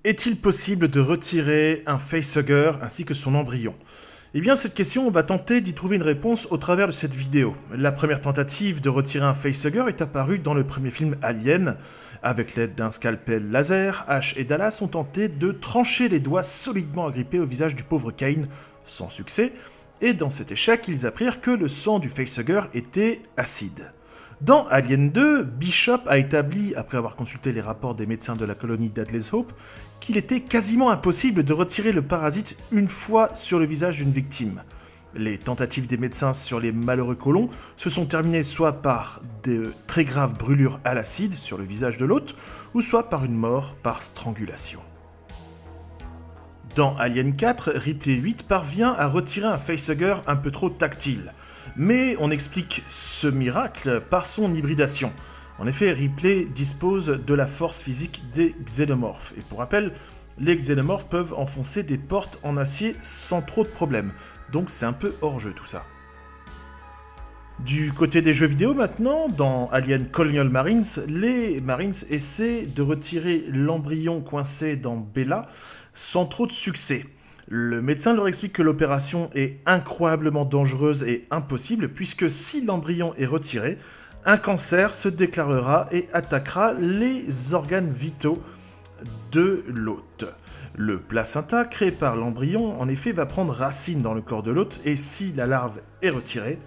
Est-il possible de retirer un facehugger ainsi que son embryon? Eh bien, cette question, on va tenter d'y trouver une réponse au travers de cette vidéo. La première tentative de retirer un facehugger est apparue dans le premier film Alien. Avec l'aide d'un scalpel laser, Ash et Dallas ont tenté de trancher les doigts solidement agrippés au visage du pauvre Kane, sans succès, et dans cet échec, ils apprirent que le sang du facehugger était acide. Dans Alien 2, Bishop a établi, après avoir consulté les rapports des médecins de la colonie d'Adley's Hope, qu'il était quasiment impossible de retirer le parasite une fois sur le visage d'une victime. Les tentatives des médecins sur les malheureux colons se sont terminées soit par de très graves brûlures à l'acide sur le visage de l'hôte, ou soit par une mort par strangulation. Dans Alien 4, Ripley 8 parvient à retirer un facehugger un peu trop tactile. Mais on explique ce miracle par son hybridation. En effet, Ripley dispose de la force physique des xénomorphes. Et pour rappel, les xénomorphes peuvent enfoncer des portes en acier sans trop de problèmes. Donc c'est un peu hors jeu tout ça. Du côté des jeux vidéo maintenant, dans Alien Colonial Marines, les Marines essaient de retirer l'embryon coincé dans Bella sans trop de succès. Le médecin leur explique que l'opération est incroyablement dangereuse et impossible puisque si l'embryon est retiré, un cancer se déclarera et attaquera les organes vitaux de l'hôte. Le placenta créé par l'embryon, en effet, va prendre racine dans le corps de l'hôte et si la larve est retirée,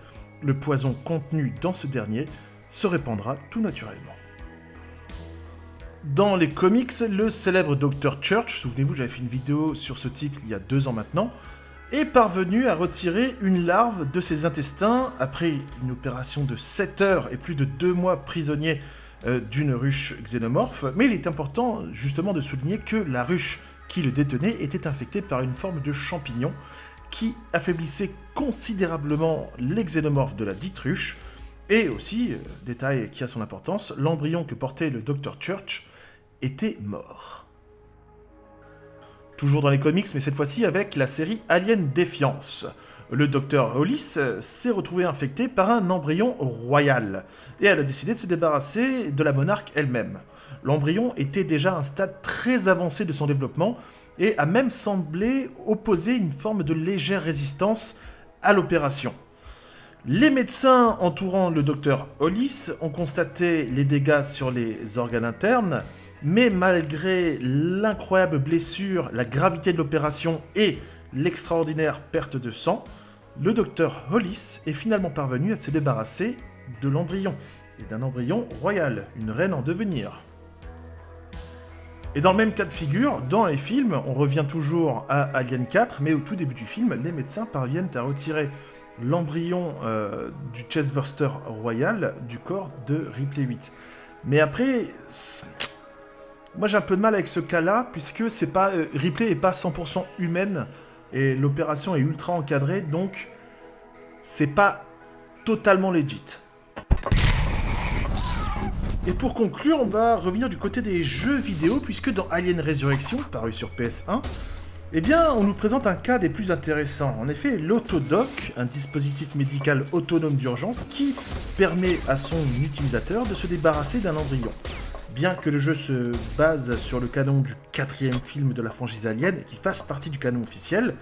le poison contenu dans ce dernier se répandra tout naturellement. Dans les comics, le célèbre Dr. Church, souvenez-vous, j'avais fait une vidéo sur ce type il y a 2 ans maintenant, est parvenu à retirer une larve de ses intestins après une opération de 7 heures et plus de 2 mois prisonnier d'une ruche xénomorphe. Mais il est important justement de souligner que la ruche qui le détenait était infectée par une forme de champignon qui affaiblissait considérablement les xénomorphes de la dite ruche. Et aussi, détail qui a son importance, l'embryon que portait le Dr. Church était mort. Toujours dans les comics, mais cette fois-ci avec la série Alien Défiance. Le Dr. Hollis s'est retrouvé infecté par un embryon royal, et elle a décidé de se débarrasser de la monarque elle-même. L'embryon était déjà à un stade très avancé de son développement, et a même semblé opposer une forme de légère résistance à l'opération. Les médecins entourant le docteur Hollis ont constaté les dégâts sur les organes internes, mais malgré l'incroyable blessure, la gravité de l'opération et l'extraordinaire perte de sang, le docteur Hollis est finalement parvenu à se débarrasser de l'embryon, et d'un embryon royal, une reine en devenir. Et dans le même cas de figure, dans les films, on revient toujours à Alien 4, mais au tout début du film, les médecins parviennent à retirer l'embryon du chestburster royal du corps de Ripley 8. Mais après, moi j'ai un peu de mal avec ce cas-là, puisque c'est pas, Ripley n'est pas 100% humaine, et l'opération est ultra encadrée, donc c'est pas totalement legit. Et pour conclure, on va revenir du côté des jeux vidéo, puisque dans Alien Resurrection, paru sur PS1, eh bien, on nous présente un cas des plus intéressants. En effet, l'Autodoc, un dispositif médical autonome d'urgence qui permet à son utilisateur de se débarrasser d'un embryon. Bien que le jeu se base sur le canon du 4e film de la franchise Alien et qu'il fasse partie du canon officiel,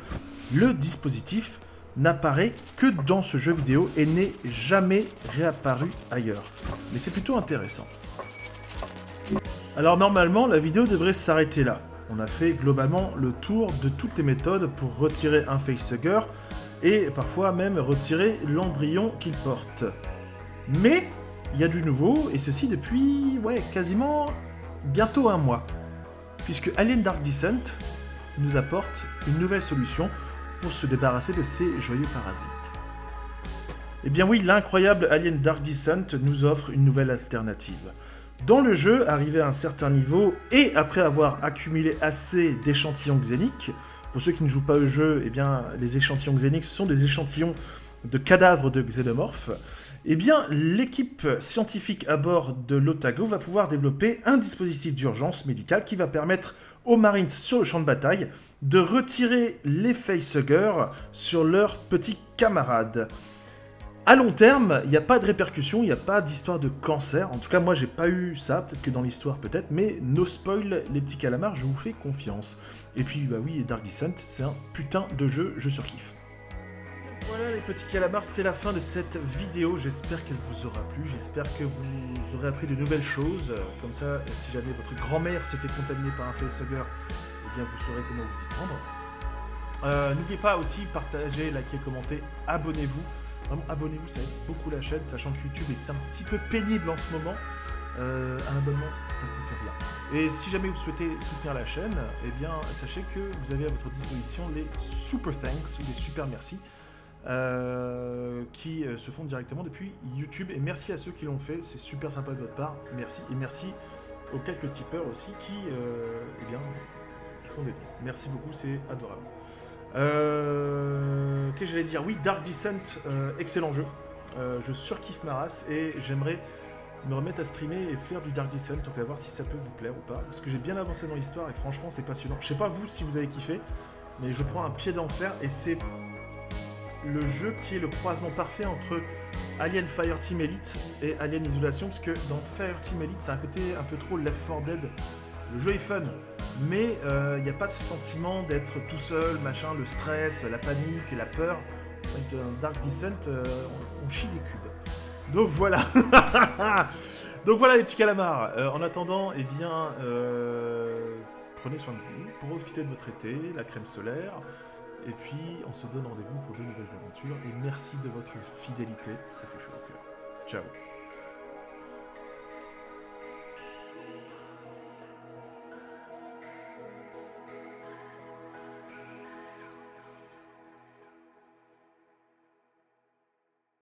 le dispositif n'apparaît que dans ce jeu vidéo et n'est jamais réapparu ailleurs. Mais c'est plutôt intéressant. Alors normalement, la vidéo devrait s'arrêter là. On a fait globalement le tour de toutes les méthodes pour retirer un facehugger et parfois même retirer l'embryon qu'il porte. Mais il y a du nouveau, et ceci depuis quasiment bientôt 1 mois. Puisque Alien Dark Descent nous apporte une nouvelle solution pour se débarrasser de ces joyeux parasites. Eh bien oui, l'incroyable Alien Dark Descent nous offre une nouvelle alternative. Dans le jeu, arrivé à un certain niveau, et après avoir accumulé assez d'échantillons xéniques, pour ceux qui ne jouent pas au jeu, eh bien, les échantillons xéniques, ce sont des échantillons de cadavres de xénomorphes, eh bien, l'équipe scientifique à bord de l'Otago va pouvoir développer un dispositif d'urgence médicale qui va permettre aux Marines sur le champ de bataille de retirer les facehuggers sur leurs petits camarades. À long terme, il n'y a pas de répercussions, il n'y a pas d'histoire de cancer. En tout cas, moi, j'ai pas eu ça. Peut-être que dans l'histoire, peut-être. Mais no spoil, les petits calamars, je vous fais confiance. Et puis, bah oui, Dark Descent, c'est un putain de jeu, je surkiffe. Voilà les petits calamars, c'est la fin de cette vidéo. J'espère qu'elle vous aura plu. J'espère que vous aurez appris de nouvelles choses. Comme ça, si jamais votre grand-mère se fait contaminer par un facehugger, eh bien, vous saurez comment vous y prendre. N'oubliez pas aussi, partager, liker, commenter, abonnez-vous. Vraiment, abonnez-vous, ça aide beaucoup la chaîne, sachant que YouTube est un petit peu pénible en ce moment. Un abonnement, ça coûte rien. Et si jamais vous souhaitez soutenir la chaîne, eh bien, sachez que vous avez à votre disposition les super thanks ou les super merci qui se font directement depuis YouTube. Et merci à ceux qui l'ont fait, c'est super sympa de votre part. Merci. Et merci aux quelques tipeurs aussi qui eh bien, font des dons. Merci beaucoup, c'est adorable. Qu'est-ce que j'allais dire? Oui, Dark Descent, excellent jeu. Je surkiffe ma race et j'aimerais me remettre à streamer et faire du Dark Descent, donc à voir si ça peut vous plaire ou pas. Parce que j'ai bien avancé dans l'histoire et franchement c'est passionnant. Je sais pas vous si vous avez kiffé, mais je prends un pied d'enfer et c'est le jeu qui est le croisement parfait entre Alien Fireteam Elite et Alien Isolation, parce que dans Fireteam Elite c'est un côté un peu trop Left 4 Dead. Le jeu est fun, mais il n'y a pas ce sentiment d'être tout seul, machin, le stress, la panique, la peur. Dans Dark Descent, on chie des cubes. Donc voilà. Donc voilà les petits calamars. En attendant, eh bien, prenez soin de vous, profitez de votre été, la crème solaire. Et puis, on se donne rendez-vous pour de nouvelles aventures. Et merci de votre fidélité, ça fait chaud au cœur. Ciao.